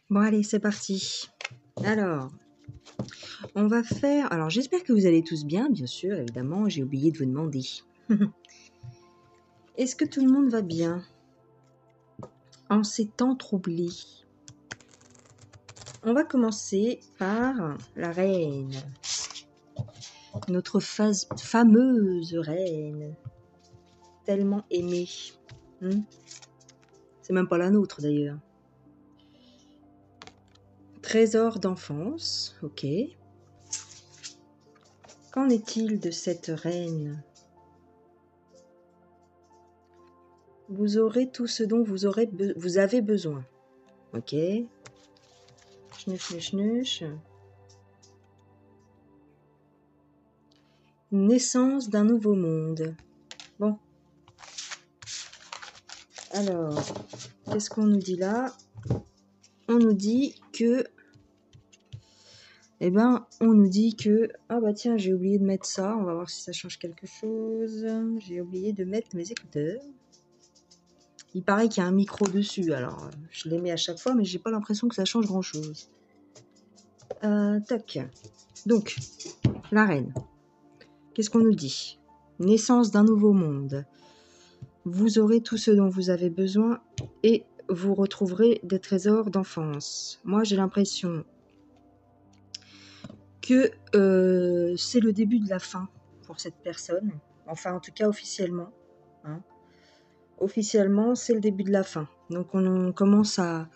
Bon, allez, c'est parti. Alors, on va faire... Alors, j'espère que vous allez tous bien, bien sûr, évidemment, j'ai oublié de vous demander. Est-ce que tout le monde va bien en ces temps troublés? On va commencer par la reine. Notre fameuse reine. Tellement aimée. C'est même pas la nôtre, d'ailleurs. Trésor d'enfance, ok. Qu'en est-il de cette reine? Vous aurez tout ce dont vous avez besoin. Ok. Schnuch. Naissance d'un nouveau monde. Bon. Alors, qu'est-ce qu'on nous dit là? On nous dit que... Eh ben, on nous dit que... Ah bah tiens, j'ai oublié de mettre ça. On va voir si ça change quelque chose. J'ai oublié de mettre mes écouteurs. Il paraît qu'il y a un micro dessus, alors je les mets à chaque fois, mais j'ai pas l'impression que ça change grand-chose. Tac. Donc, la reine. Qu'est-ce qu'on nous dit? Naissance d'un nouveau monde. Vous aurez tout ce dont vous avez besoin et vous retrouverez des trésors d'enfance. Moi, j'ai l'impression que c'est le début de la fin pour cette personne. Enfin, en tout cas, officiellement. Hein. Officiellement, c'est le début de la fin. Donc, on commence à...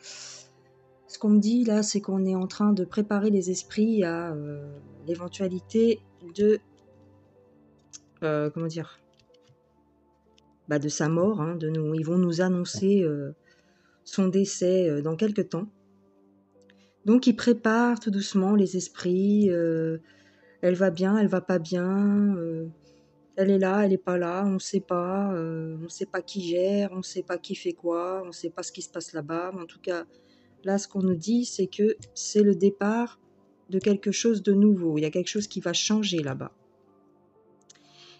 Ce qu'on me dit là, c'est qu'on est en train de préparer les esprits à l'éventualité de... comment dire, de sa mort. Hein, ils vont nous annoncer son décès dans quelques temps. Donc, ils préparent tout doucement les esprits. Elle va bien, elle va pas bien. Elle est là, elle est pas là. On sait pas. On sait pas qui gère. On sait pas qui fait quoi. On sait pas ce qui se passe là-bas. En tout cas, là, ce qu'on nous dit, c'est que c'est le départ de quelque chose de nouveau. Il y a quelque chose qui va changer là-bas.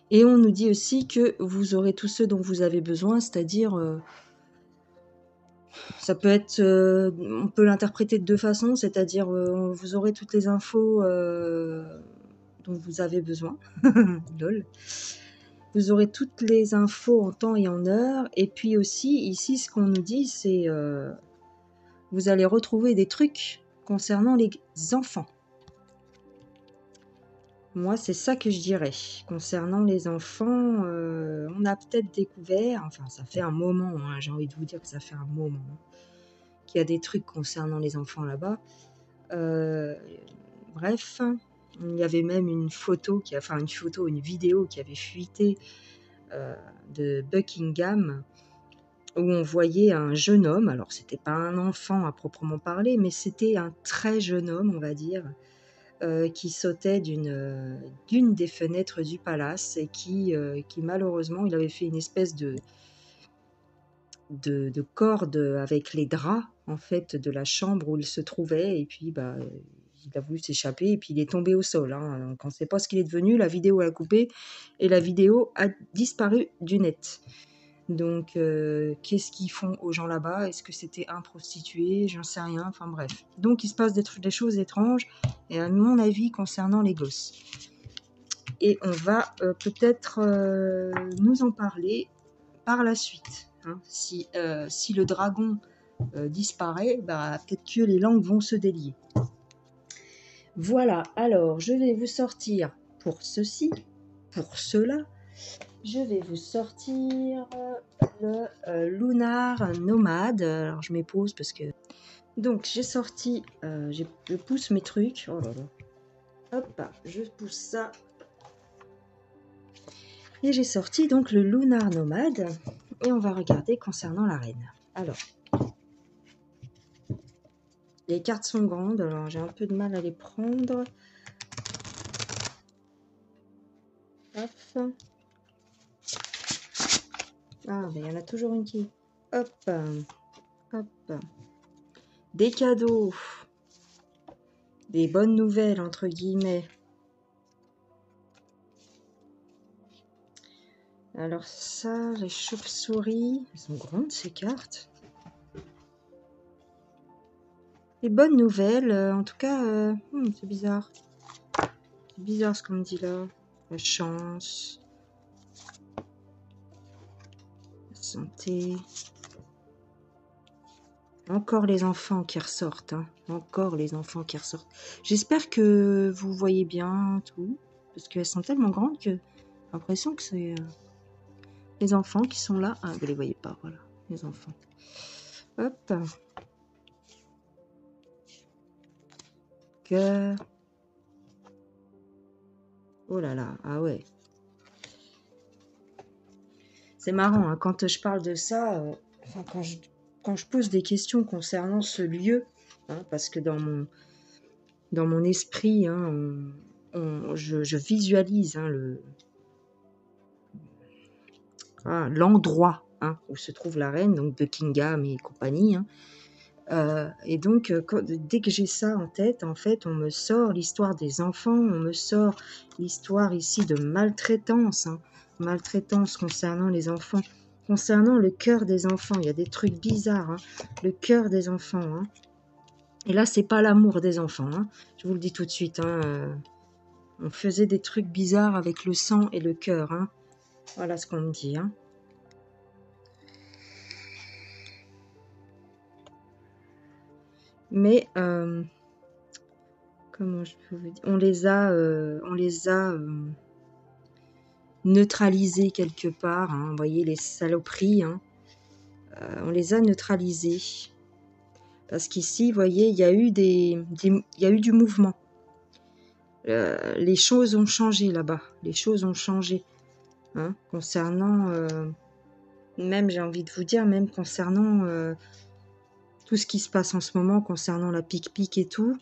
Et on nous dit aussi que vous aurez tout ce dont vous avez besoin, c'est-à-dire, ça peut être, on peut l'interpréter de deux façons, c'est-à-dire, vous aurez toutes les infos dont vous avez besoin. Lol. Vous aurez toutes les infos en temps et en heure. Et puis aussi, ici, ce qu'on nous dit, c'est vous allez retrouver des trucs concernant les enfants. Moi, c'est ça que je dirais. Concernant les enfants, on a peut-être découvert, enfin, ça fait un moment, hein, j'ai envie de vous dire que ça fait un moment, qu'il y a des trucs concernant les enfants là-bas. Bref, il y avait même une vidéo qui avait fuité de Buckingham, où on voyait un jeune homme, alors c'était pas un enfant à proprement parler, mais c'était un très jeune homme, on va dire, qui sautait d'une des fenêtres du palace et qui malheureusement, il avait fait une espèce de corde avec les draps en fait de la chambre où il se trouvait, et puis il a voulu s'échapper et puis il est tombé au sol. Hein. Donc on ne sait pas ce qu'il est devenu, la vidéo a coupé et la vidéo a disparu du net. Donc, qu'est-ce qu'ils font aux gens là-bas? Est-ce que c'était un prostitué? J'en sais rien. Enfin bref. Donc, il se passe des choses étranges, et à mon avis, concernant les gosses. Et on va peut-être nous en parler par la suite. Hein. Si le dragon disparaît, peut-être que les langues vont se délier. Voilà. Alors, je vais vous sortir pour ceci, pour cela. Je vais vous sortir le Lunar Nomade. Alors, je m'épose parce que... Donc, j'ai sorti... je pousse mes trucs. Oh là là. Hop, je pousse ça. Et j'ai sorti donc le Lunar Nomade. Et on va regarder concernant la reine. Alors, les cartes sont grandes. Alors, j'ai un peu de mal à les prendre. Hop. Ah, il y en a toujours une qui... Hop. Hop. Des cadeaux. Des bonnes nouvelles, entre guillemets. Alors ça, les chauves-souris, elles sont grandes ces cartes. Les bonnes nouvelles, en tout cas, c'est bizarre. C'est bizarre ce qu'on me dit là. La chance, la santé. Encore les enfants qui ressortent, hein. Encore les enfants qui ressortent. J'espère que vous voyez bien tout, parce qu'elles sont tellement grandes que j'ai l'impression que c'est les enfants qui sont là. Ah, vous les voyez pas, voilà, les enfants. Hop. Cœur. Oh là là, ah ouais. C'est marrant, hein, quand je parle de ça, enfin, quand je pose des questions concernant ce lieu, hein, parce que dans mon esprit, hein, je visualise, hein, l'endroit, hein, où se trouve la reine, donc Buckingham et compagnie, hein. Et donc, dès que j'ai ça en tête, en fait, on me sort l'histoire des enfants, on me sort l'histoire ici de maltraitance, hein, maltraitance concernant les enfants, concernant le cœur des enfants. Il y a des trucs bizarres, hein, le cœur des enfants, hein. Et là, c'est pas l'amour des enfants, hein, je vous le dis tout de suite, hein, on faisait des trucs bizarres avec le sang et le cœur, hein. Voilà ce qu'on me dit, hein. Mais comment je peux vous dire, on les a neutralisés quelque part, hein. Vous voyez les saloperies, hein. On les a neutralisés parce qu'ici, vous voyez, il y a eu il y a eu du mouvement. Les choses ont changé là-bas, les choses ont changé, hein, concernant même, j'ai envie de vous dire, même concernant tout ce qui se passe en ce moment, concernant la pique-pique et tout.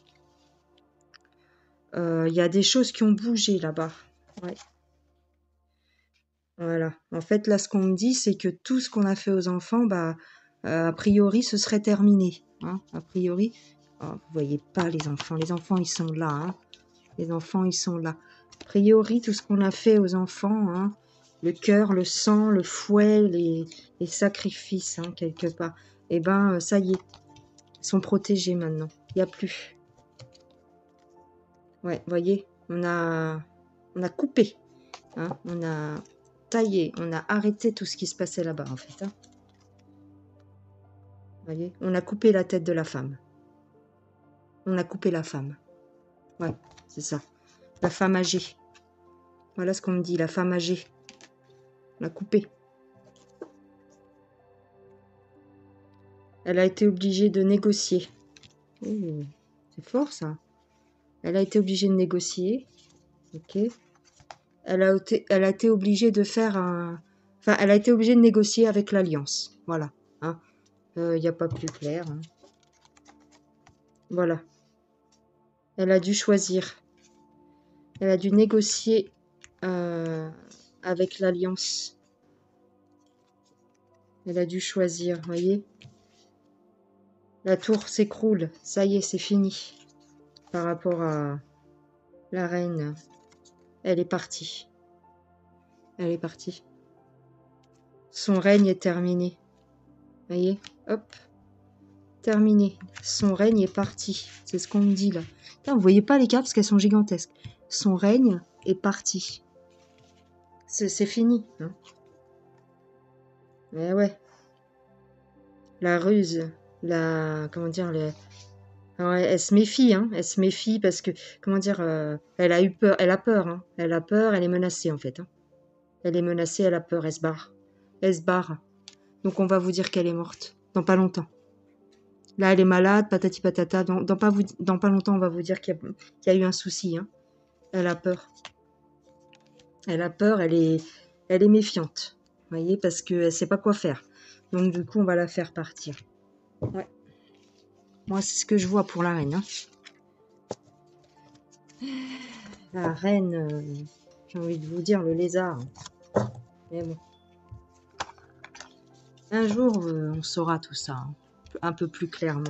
Il y a des choses qui ont bougé là-bas. Ouais. Voilà. En fait, là, ce qu'on me dit, c'est que tout ce qu'on a fait aux enfants, bah, a priori, ce serait terminé, hein, a priori. Oh, vous voyez pas les enfants. Les enfants, ils sont là, hein. Les enfants, ils sont là. A priori, tout ce qu'on a fait aux enfants, hein, le cœur, le sang, le fouet, les sacrifices, hein, quelque part, eh ben, ça y est, ils sont protégés maintenant. Il n'y a plus. Ouais, vous voyez, on a coupé, hein, on a taillé, on a arrêté tout ce qui se passait là-bas, en fait, hein. Vous voyez, on a coupé la tête de la femme. On a coupé la femme. Ouais, c'est ça. La femme âgée. Voilà ce qu'on me dit, la femme âgée. On l'a coupée. Elle a été obligée de négocier. Oh, c'est fort, ça. Elle a été obligée de négocier. Ok. Elle a été obligée de faire un... Enfin, elle a été obligée de négocier avec l'Alliance. Voilà. Hein. Il n'y a pas plus clair, hein. Voilà. Elle a dû choisir. Elle a dû négocier avec l'Alliance. Elle a dû choisir, voyez. La tour s'écroule. Ça y est, c'est fini. Par rapport à la reine. Elle est partie. Elle est partie. Son règne est terminé. Voyez, hop. Terminé. Son règne est parti. C'est ce qu'on me dit là. Putain, vous voyez pas les cartes parce qu'elles sont gigantesques. Son règne est parti. C'est fini, hein. Mais ouais. La ruse, comment dire, ouais, elle se méfie, hein. Elle se méfie parce que, comment dire, elle a eu peur, elle a peur, hein. Elle a peur, elle est menacée en fait, hein. Elle est menacée, elle a peur, elle se barre. Elle se barre. Donc on va vous dire qu'elle est morte dans pas longtemps. Là, elle est malade, patati patata. Dans pas longtemps, on va vous dire qu'il y a eu un souci, hein. Elle a peur. Elle a peur, elle est méfiante. Vous voyez, parce qu'elle sait pas quoi faire. Donc du coup, on va la faire partir. Ouais. Moi, c'est ce que je vois pour la reine, hein. La reine, j'ai envie de vous dire, le lézard. Mais bon. Un jour, on saura tout ça, hein, un peu plus clairement.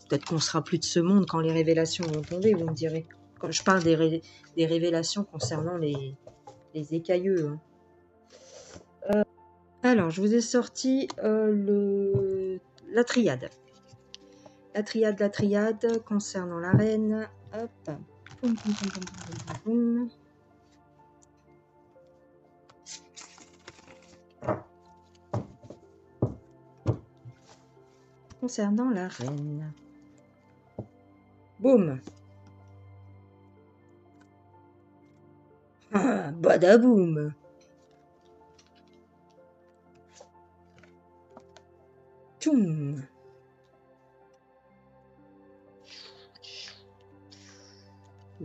Peut-être qu'on sera plus de ce monde quand les révélations vont tomber, vous me direz. Quand je parle des révélations concernant les écailleux, hein. Alors, je vous ai sorti la triade. La triade concernant la reine. Hop. Poum, poum, poum, poum, poum, poum, poum. Concernant la reine. Boum. Ah, badaboum. Toum.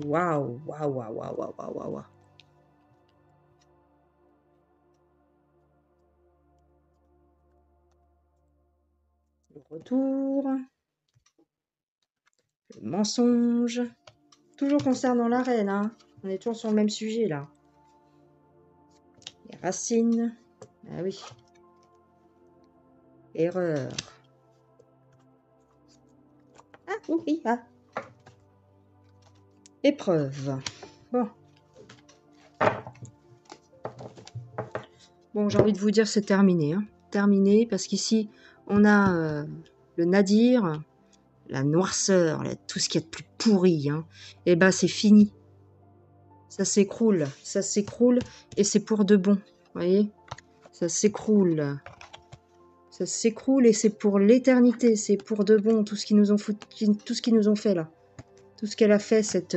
Waouh, waouh, waouh, waouh, waouh, waouh, waouh. Le retour. Le mensonge. Toujours concernant la reine, hein. On est toujours sur le même sujet, là. Les racines. Ah oui. Erreur. Ah, oui, ah. Épreuve. Bon. Bon, j'ai envie de vous dire, c'est terminé. Hein. Terminé, parce qu'ici, on a le nadir, la noirceur, tout ce qu'il y a de plus pourri. Hein. Et ben, c'est fini. Ça s'écroule, et c'est pour de bon. Vous voyez? Ça s'écroule. Ça s'écroule et c'est pour l'éternité. C'est pour de bon, tout ce qu'ils nous ont tout ce qu'ils nous ont fait là. Tout ce qu'elle a fait, cette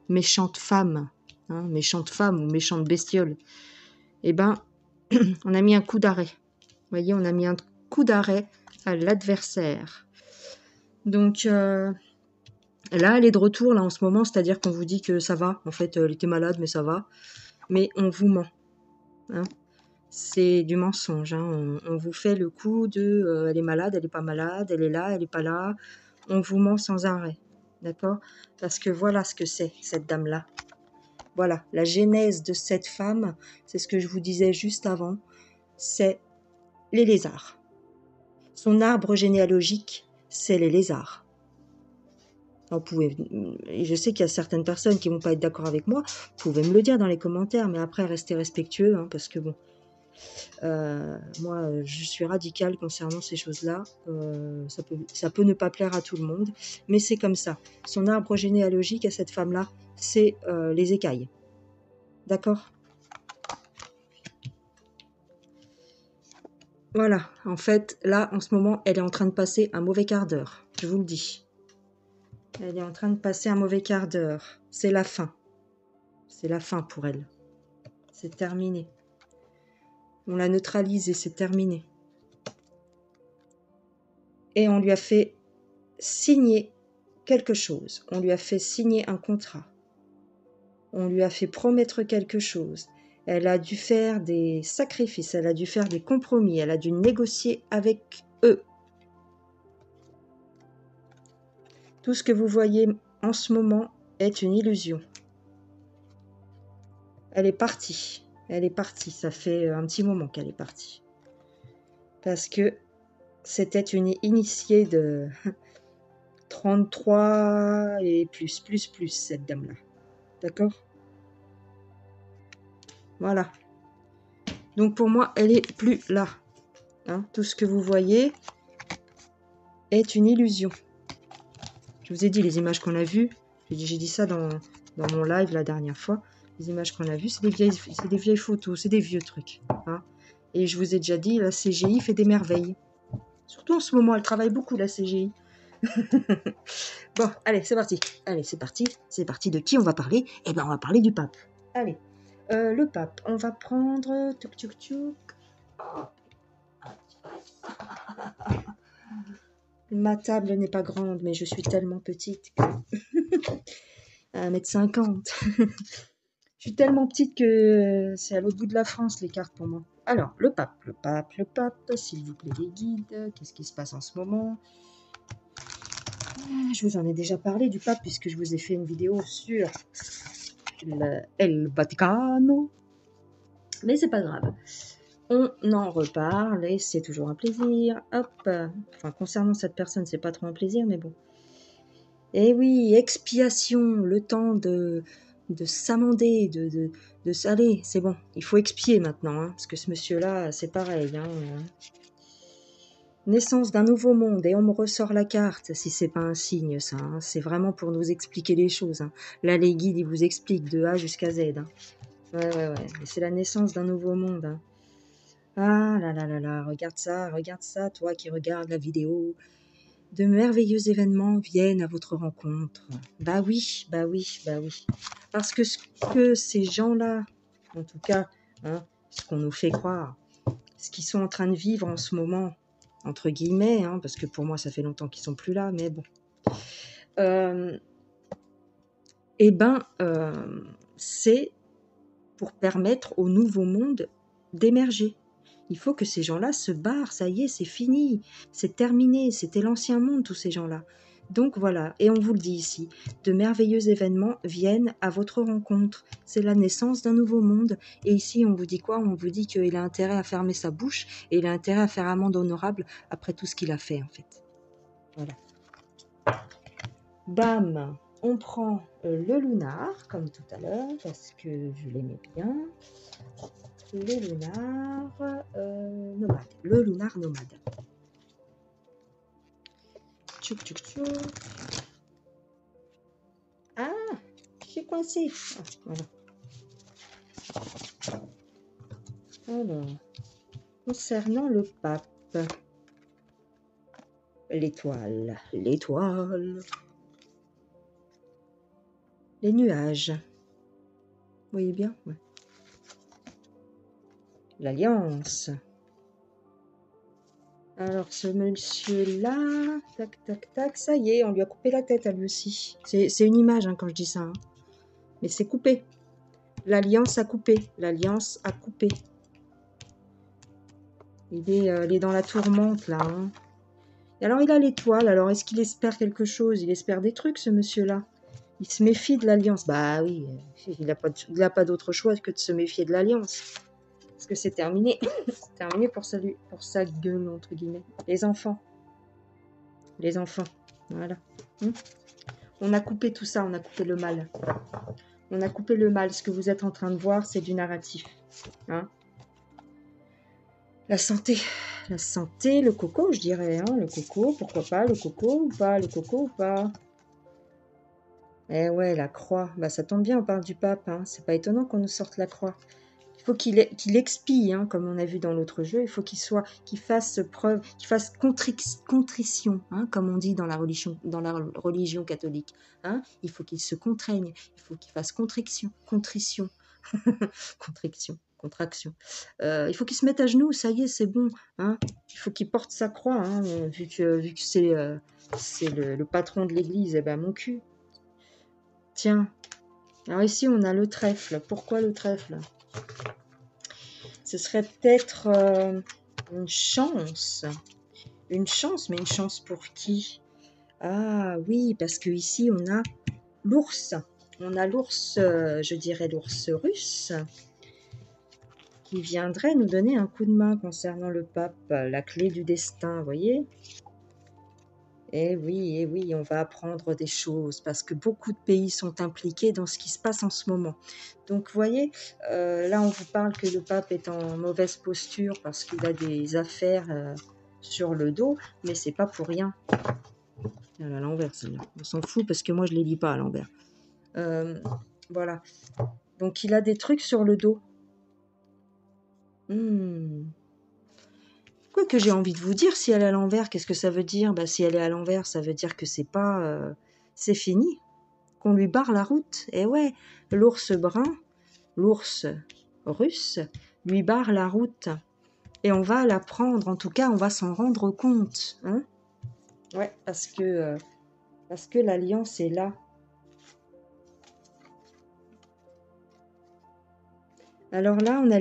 méchante femme. Hein, méchante femme ou méchante bestiole. Eh ben, on a mis un coup d'arrêt. Vous voyez, on a mis un coup d'arrêt à l'adversaire. Donc, là, elle est de retour, là, en ce moment. C'est-à-dire qu'on vous dit que ça va. En fait, elle était malade, mais ça va. Mais on vous ment. Hein. C'est du mensonge. Hein. On vous fait le coup de elle est malade, elle n'est pas malade, elle est là, elle n'est pas là. On vous ment sans arrêt. D'accord? Parce que voilà ce que c'est, cette dame-là. Voilà, la genèse de cette femme, c'est ce que je vous disais juste avant, c'est les lézards. Son arbre généalogique, c'est les lézards. Vous pouvez, je sais qu'il y a certaines personnes qui ne vont pas être d'accord avec moi, vous pouvez me le dire dans les commentaires, mais après, restez respectueux, hein, parce que bon, moi, je suis radicale concernant ces choses-là. Ça peut ne pas plaire à tout le monde, mais c'est comme ça. Son arbre généalogique à cette femme-là, c'est les écailles. D'accord ? Voilà, en fait, là, en ce moment, elle est en train de passer un mauvais quart d'heure. Je vous le dis. Elle est en train de passer un mauvais quart d'heure. C'est la fin. C'est la fin pour elle. C'est terminé. On l'a neutralisée, c'est terminé. Et on lui a fait signer quelque chose. On lui a fait signer un contrat. On lui a fait promettre quelque chose. Elle a dû faire des sacrifices, elle a dû faire des compromis, elle a dû négocier avec eux. Tout ce que vous voyez en ce moment est une illusion. Elle est partie. Elle est partie. Ça fait un petit moment qu'elle est partie. Parce que c'était une initiée de 33 et plus, cette dame-là. D'accord ? Voilà. Donc pour moi, elle est plus là. Hein, tout ce que vous voyez est une illusion. Je vous ai dit les images qu'on a vues. J'ai dit ça dans mon live la dernière fois. Les images qu'on a vues, c'est des vieilles photos, c'est des vieux trucs. Hein. Et je vous ai déjà dit, la CGI fait des merveilles. Surtout en ce moment, elle travaille beaucoup, la CGI. Bon, allez, c'est parti. Allez, c'est parti. C'est parti. De qui on va parler? Eh ben, on va parler du pape. Allez, le pape. On va prendre... Tchouk, tchouk, tchouk. Ma table n'est pas grande, mais je suis tellement petite que... 1m50. Je suis tellement petite que c'est à l'autre bout de la France, les cartes pour moi. Alors, le pape, s'il vous plaît, les guides. Qu'est-ce qui se passe en ce moment? Je vous en ai déjà parlé du pape, puisque je vous ai fait une vidéo sur El Vaticano. Mais c'est pas grave. On en reparle et c'est toujours un plaisir. Hop. Enfin, concernant cette personne, c'est pas trop un plaisir, mais bon. Eh oui, expiation, le temps de s'amender, de saler, c'est bon. Il faut expier maintenant, hein, parce que ce monsieur-là, c'est pareil. Hein. Naissance d'un nouveau monde, et on me ressort la carte, si c'est pas un signe ça, hein. C'est vraiment pour nous expliquer les choses, hein. Là les guides ils vous expliquent de A jusqu'à Z, hein. Ouais, et c'est la naissance d'un nouveau monde, hein. Ah là là là là, regarde ça, toi qui regardes la vidéo. De merveilleux événements viennent à votre rencontre. Bah oui, bah oui, bah oui. Parce que ce que ces gens-là, en tout cas, hein, ce qu'on nous fait croire, ce qu'ils sont en train de vivre en ce moment, entre guillemets, hein, parce que pour moi ça fait longtemps qu'ils sont plus là, mais bon. Eh ben, c'est pour permettre au nouveau monde d'émerger. Il faut que ces gens-là se barrent, ça y est, c'est fini, c'est terminé, c'était l'ancien monde, tous ces gens-là. Donc voilà, et on vous le dit ici, de merveilleux événements viennent à votre rencontre. C'est la naissance d'un nouveau monde. Et ici, on vous dit quoi? On vous dit qu'il a intérêt à fermer sa bouche et il a intérêt à faire amende honorable après tout ce qu'il a fait, en fait. Voilà. Bam, on prend le lunar, comme tout à l'heure, parce que je l'aimais bien. Le lunar nomade. Le lunar nomade. Tchouk tchouk tchouk. Ah, j'ai coincé. Ah, voilà. Alors, concernant le pape, l'étoile, les nuages. Vous voyez bien? Ouais. L'alliance. Alors, ce monsieur-là, tac, tac, tac, ça y est, on lui a coupé la tête à lui aussi. C'est une image hein, quand je dis ça. Hein. Mais c'est coupé. L'alliance a coupé. L'alliance a coupé. Il est dans la tourmente, là. Hein. Et alors, il a l'étoile. Alors, est-ce qu'il espère quelque chose? Il espère des trucs, ce monsieur-là. Il se méfie de l'alliance. Bah oui, il n'a pas d'autre choix que de se méfier de l'alliance. Parce que c'est terminé. C'est terminé pour sa gueule, entre guillemets. Les enfants. Les enfants. Voilà. On a coupé tout ça, on a coupé le mal. On a coupé le mal. Ce que vous êtes en train de voir, c'est du narratif. Hein? La santé, le coco, je dirais, hein, le coco, pourquoi pas, le coco ou pas. Eh ouais, la croix, bah ça tombe bien, on parle du pape, hein. C'est pas étonnant qu'on nous sorte la croix. Il faut qu'il expie, hein, comme on a vu dans l'autre jeu, il faut qu'il fasse preuve, qu'il fasse contrition, hein, comme on dit dans la religion catholique. Hein. Il faut qu'il se contraigne, il faut qu'il fasse contrition. Contraction. Il faut qu'il se mette à genoux, ça y est, c'est bon. Hein. Il faut qu'il porte sa croix, hein, vu que c'est le patron de l'église, eh ben mon cul. Tiens, alors ici on a le trèfle. Pourquoi le trèfle? Ce serait peut-être une chance. Une chance, mais une chance pour qui? Ah oui, parce que ici on a l'ours. On a l'ours, je dirais l'ours russe, qui viendrait nous donner un coup de main concernant le pape, la clé du destin, vous voyez? Eh oui, on va apprendre des choses parce que beaucoup de pays sont impliqués dans ce qui se passe en ce moment. Donc, vous voyez, là, on vous parle que le pape est en mauvaise posture parce qu'il a des affaires sur le dos, mais c'est pas pour rien. Elle est à l'envers, celle-là. On s'en fout parce que moi, je les lis pas à l'envers. Voilà. Donc, il a des trucs sur le dos. Quoi que j'ai envie de vous dire, si elle est à l'envers, qu'est-ce que ça veut dire? Bah, si elle est à l'envers, ça veut dire que c'est pas... c'est fini, qu'on lui barre la route. Et ouais, l'ours brun, l'ours russe, lui barre la route. Et on va la prendre, en tout cas, on va s'en rendre compte. Hein? Ouais, parce que l'alliance est là. Alors là, on a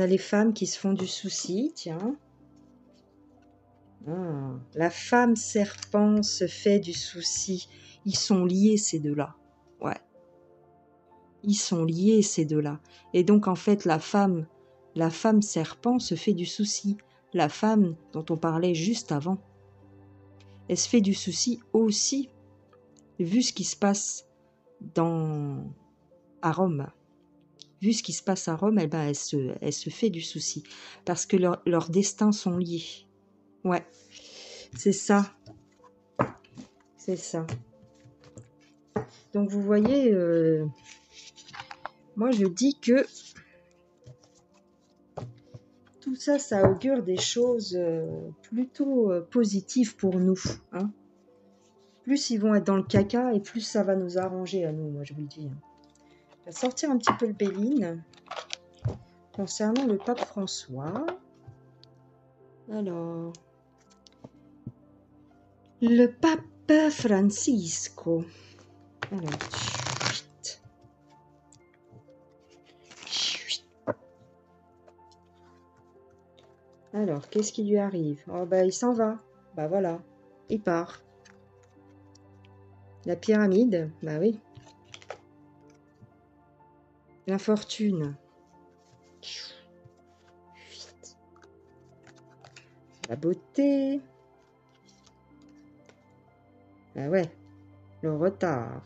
les femmes qui se font du souci, tiens. Ah, la femme serpent se fait du souci. Ils sont liés, ces deux-là. Ouais. Ils sont liés, ces deux-là. Et donc, en fait, la femme serpent se fait du souci. La femme dont on parlait juste avant, elle se fait du souci aussi, vu ce qui se passe à Rome. Vu ce qui se passe à Rome, elle se fait du souci. Parce que leurs destins sont liés. Ouais, c'est ça. C'est ça. Donc vous voyez, moi je dis que tout ça, ça augure des choses plutôt positives pour nous. Hein. Plus ils vont être dans le caca et plus ça va nous arranger à nous, moi je vous le dis. Je vais sortir un petit peu le Béline concernant le pape François. Alors, le pape Francisco. Alors, chut. Chut. Alors, qu'est-ce qui lui arrive? Oh, bah, il s'en va. Bah, voilà. Il part. La pyramide, bah oui. L'infortune. La beauté. Ah ouais. Le retard.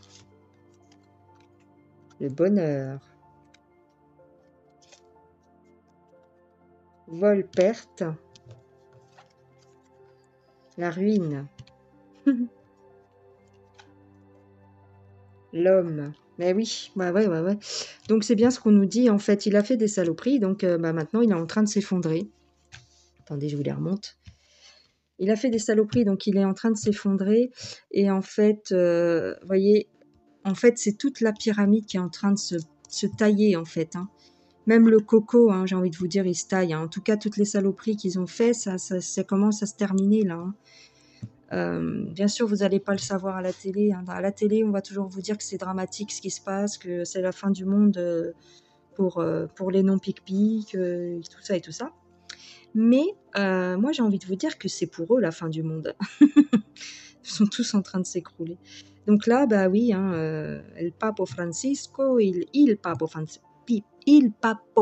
Le bonheur. Vol, perte. La ruine. L'homme. Mais oui, bah ouais, ouais, ouais. Donc c'est bien ce qu'on nous dit. En fait, il a fait des saloperies, donc bah, maintenant il est en train de s'effondrer. Attendez, je vous les remonte. Il a fait des saloperies, donc il est en train de s'effondrer. Et en fait, vous voyez, en fait, c'est toute la pyramide qui est en train de se tailler, en fait. Hein. Même le coco, hein, j'ai envie de vous dire, il se taille. Hein. En tout cas, toutes les saloperies qu'ils ont fait, ça commence à se terminer, là. Hein. Bien sûr, vous n'allez pas le savoir à la télé. Hein. À la télé, on va toujours vous dire que c'est dramatique ce qui se passe, que c'est la fin du monde pour les non-pic-pic, tout ça et tout ça. Mais moi, j'ai envie de vous dire que c'est pour eux la fin du monde. Ils sont tous en train de s'écrouler. Donc là, bah oui, hein, el Papo Francisco, il Papo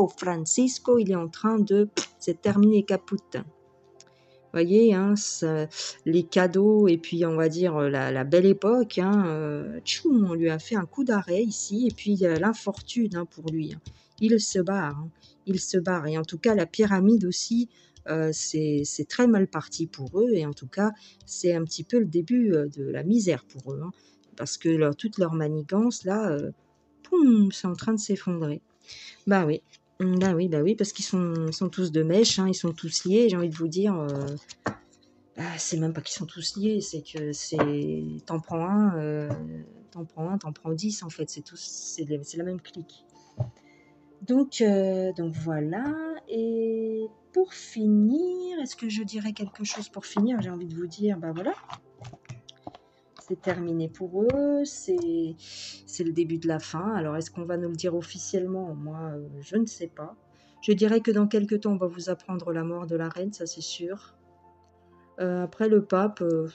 Francisco, il est en train de... C'est terminé, caput. Voyez, hein, les cadeaux et puis on va dire la belle époque, hein, tchoum, on lui a fait un coup d'arrêt ici et puis l'infortune hein, pour lui. Hein. Il se barre, hein, il se barre. Et en tout cas, la pyramide aussi, c'est très mal parti pour eux et en tout cas, c'est un petit peu le début de la misère pour eux. Hein, parce que toute leur manigance, là, poum, c'est en train de s'effondrer. Bah oui. Bah oui, parce qu'ils sont tous de mèche, hein, ils sont tous liés, j'ai envie de vous dire. C'est même pas qu'ils sont tous liés, c'est que t'en prends un, t'en prends 10 en fait, c'est la même clique. Donc voilà, et pour finir, est-ce que je dirais quelque chose pour finir? J'ai envie de vous dire, bah voilà, c'est terminé pour eux, c'est le début de la fin. Alors est-ce qu'on va nous le dire officiellement? Moi, je ne sais pas. Je dirais que dans quelques temps, on va vous apprendre la mort de la reine, ça c'est sûr. Après le pape, je ne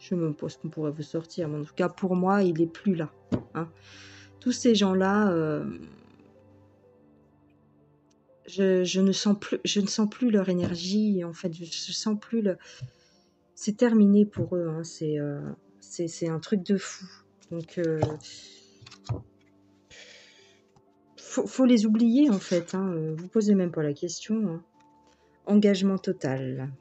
sais même pas ce qu'on pourrait vous sortir, mais en tout cas pour moi, il n'est plus là. Hein. Tous ces gens-là, je ne sens plus leur énergie. En fait, je sens plus le. C'est terminé pour eux. Hein. C'est un truc de fou. Donc, faut les oublier en fait. Hein. Vous posez même pas la question. Hein. Engagement total.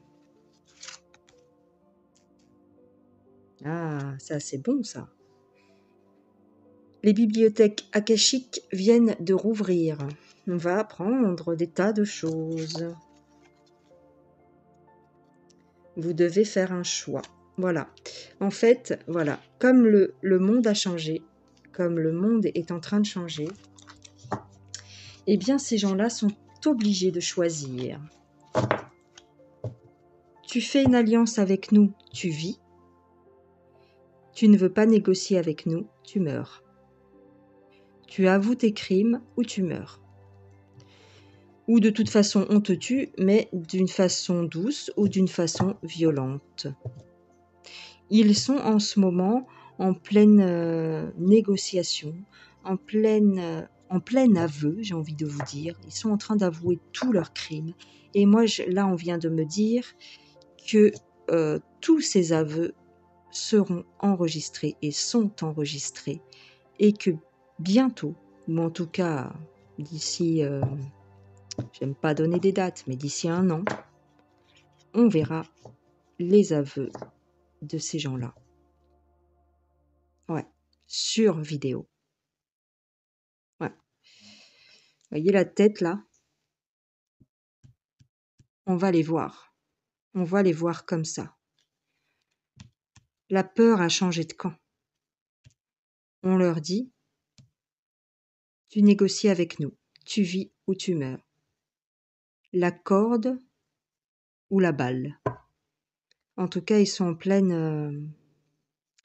Ah, ça c'est bon ça. Les bibliothèques akashiques viennent de rouvrir. On va apprendre des tas de choses. Vous devez faire un choix. Voilà. En fait, voilà. Comme le monde a changé, comme le monde est en train de changer, eh bien, ces gens-là sont obligés de choisir. Tu fais une alliance avec nous, tu vis. Tu ne veux pas négocier avec nous, tu meurs. Tu avoues tes crimes ou tu meurs. Ou de toute façon on te tue, mais d'une façon douce ou d'une façon violente. Ils sont en ce moment en pleine négociation, en plein aveu, j'ai envie de vous dire. Ils sont en train d'avouer tous leurs crimes. Et moi, là, on vient de me dire que tous ces aveux seront enregistrés et sont enregistrés. Et que bientôt, ou en tout cas d'ici... j'aime pas donner des dates, mais d'ici 1 an, on verra les aveux de ces gens-là. Ouais, sur vidéo. Ouais. Voyez la tête là? On va les voir. On va les voir comme ça. La peur a changé de camp. On leur dit: «Tu négocies avec nous. Tu vis ou tu meurs. La corde ou la balle». En tout cas, ils sont en pleine,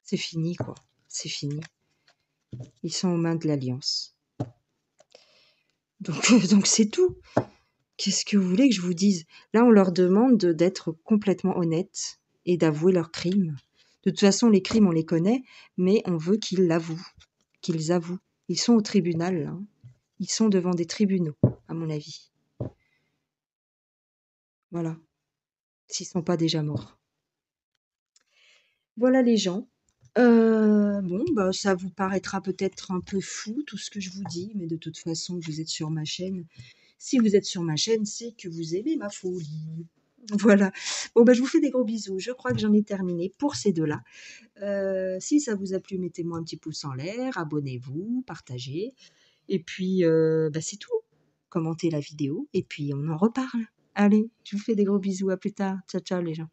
c'est fini quoi, c'est fini. Ils sont aux mains de l'Alliance. Donc donc c'est tout. Qu'est-ce que vous voulez que je vous dise? Là, on leur demande d'être complètement honnêtes et d'avouer leurs crimes. De toute façon, les crimes, on les connaît, mais on veut qu'ils l'avouent, qu'ils avouent. Ils sont au tribunal, là, hein. Ils sont devant des tribunaux, à mon avis. Voilà, s'ils sont pas déjà morts. Voilà les gens. Bon, bah, ça vous paraîtra peut-être un peu fou, tout ce que je vous dis, mais de toute façon, vous êtes sur ma chaîne. Si vous êtes sur ma chaîne, c'est que vous aimez ma folie. Voilà. Bon, bah, je vous fais des gros bisous. Je crois que j'en ai terminé pour ces deux-là. Si ça vous a plu, mettez-moi un petit pouce en l'air, abonnez-vous, partagez. Et puis, bah, c'est tout. Commentez la vidéo et puis on en reparle. Allez, je vous fais des gros bisous. À plus tard. Ciao, ciao les gens.